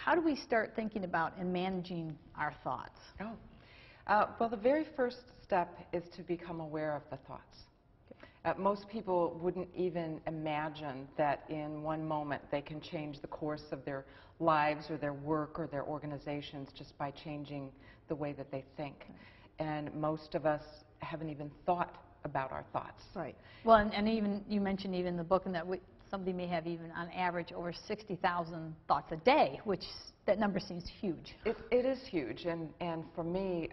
how do we start thinking about and managing our thoughts? Well, the very first step is to become aware of the thoughts. Most people wouldn't even imagine that in one moment they can change the course of their lives or their work or their organizations just by changing the way that they think. And most of us haven't even thought about our thoughts. Right. Well, and even you mentioned even in the book and that somebody may have even on average over 60,000 thoughts a day, which that number seems huge. It is huge. And for me,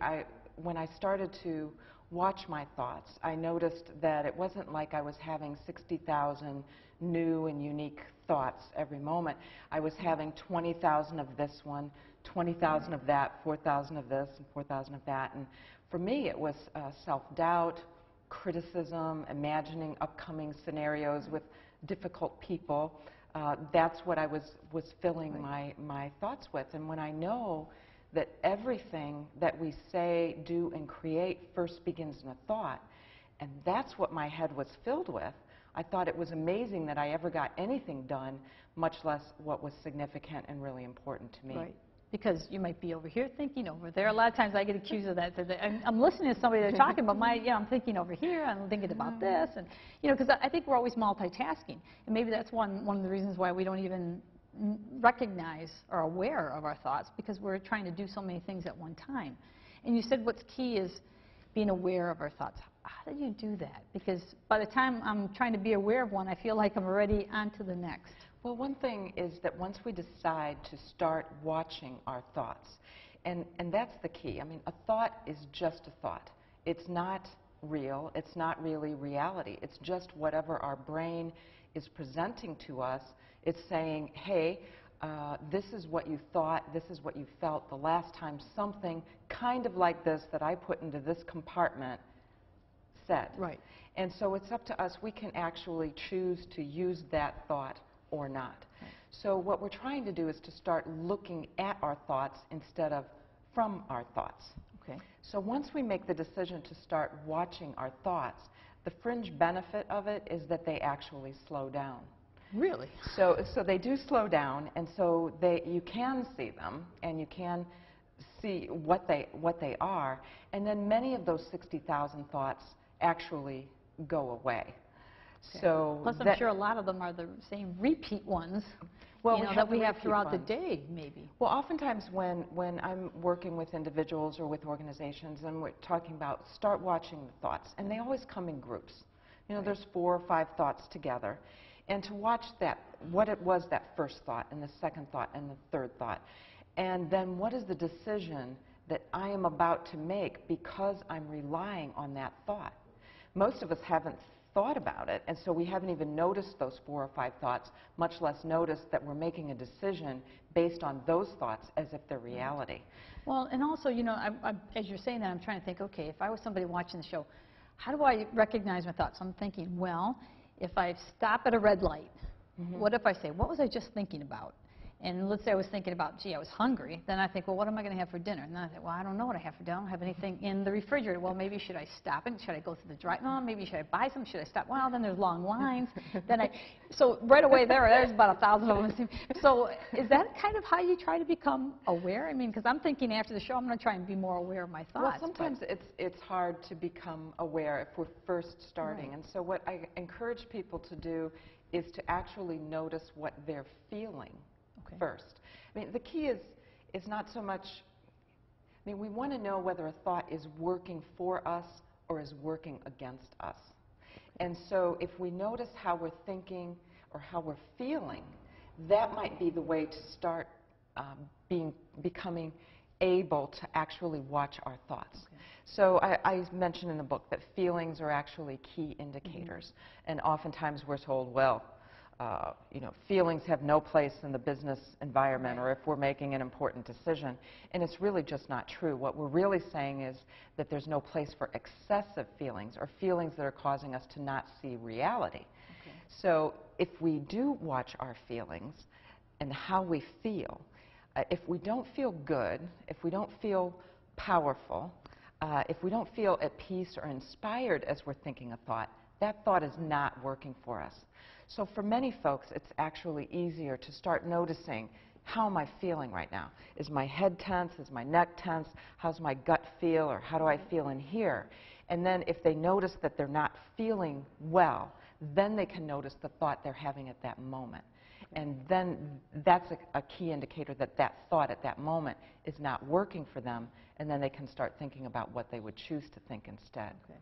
when I started to watch my thoughts, I noticed that it wasn't like I was having 60,000 new and unique thoughts every moment. I was having 20,000 of this one, 20,000 of that, 4,000 of this, and 4,000 of that. And for me, it was self-doubt, criticism, imagining upcoming scenarios with difficult people. That's what I was filling my thoughts with. And when I know that everything that we say, do, and create first begins in a thought, and that's what my head was filled with, I thought it was amazing that I ever got anything done, much less what was significant and really important to me. Right. Because you might be over here thinking over there. A lot of times I get accused of that. I'm listening to somebody they're talking about, I'm thinking over here, I'm thinking about this, and because I think we're always multitasking, and maybe that's one of the reasons why we don't even recognize or aware of our thoughts, because we're trying to do so many things at one time. And you said what's key is being aware of our thoughts. How do you do that? Because by the time I'm trying to be aware of one, I feel like I'm already on to the next. Well, one thing is that once we decide to start watching our thoughts, and that's the key. I mean, a thought is just a thought. It's not real. It's not really reality. It's just whatever our brain is presenting to us. It's saying, hey, this is what you thought, this is what you felt the last time something kind of like this that I put into this compartment said. Right. And so it's up to us. We can actually choose to use that thought or not. Right. So what we're trying to do is to start looking at our thoughts instead of from our thoughts. Okay. So once we make the decision to start watching our thoughts, the fringe benefit of it is that they actually slow down. Really? So they do slow down, and so you can see them, and you can see what they are, and then many of those 60,000 thoughts actually go away. Okay. So plus, I'm sure a lot of them are the same repeat ones. Well, that we have throughout the day, maybe. Well, oftentimes when I'm working with individuals or with organizations, and we're talking about start watching the thoughts, and they always come in groups. There's 4 or 5 thoughts together. And to watch what it was that first thought, and the second thought, and the third thought. And then what is the decision that I am about to make because I'm relying on that thought? Most of us haven't thought about it, and so we haven't even noticed those 4 or 5 thoughts, much less noticed that we're making a decision based on those thoughts as if they're reality. Well, and also, as you're saying that, I'm trying to think, okay, if I was somebody watching the show, how do I recognize my thoughts? I'm thinking, well, if I stop at a red light, what if I say, what was I just thinking about? And let's say I was thinking about, gee, I was hungry. Then I think, well, what am I going to have for dinner? And then I think, well, I don't know what I have for dinner. I don't have anything in the refrigerator. Well, maybe should I stop it? Should I go to the drive? No, maybe should I buy some? Should I stop? Well, then there's long lines. So right away there's about 1,000 of them. So is that kind of how you try to become aware? I mean, because I'm thinking after the show, I'm going to try and be more aware of my thoughts. Well, sometimes it's hard to become aware if we're first starting. Right. And so what I encourage people to do is to actually notice what they're feeling first. I mean, the key is not so much, we want to know whether a thought is working for us or is working against us. And so if we notice how we're thinking or how we're feeling, that might be the way to start becoming able to actually watch our thoughts. Okay. So I mentioned in the book that feelings are actually key indicators. And oftentimes we're told, well, feelings have no place in the business environment or if we're making an important decision. And it's really just not true. What we're really saying is that there's no place for excessive feelings or feelings that are causing us to not see reality. Okay. So if we do watch our feelings and how we feel, if we don't feel good, if we don't feel powerful, if we don't feel at peace or inspired as we're thinking a thought, that thought is not working for us. So for many folks, it's actually easier to start noticing, how am I feeling right now? Is my head tense? Is my neck tense? How's my gut feel? Or how do I feel in here? And then if they notice that they're not feeling well, then they can notice the thought they're having at that moment. And then that's a key indicator that that thought at that moment is not working for them, and then they can start thinking about what they would choose to think instead. Okay.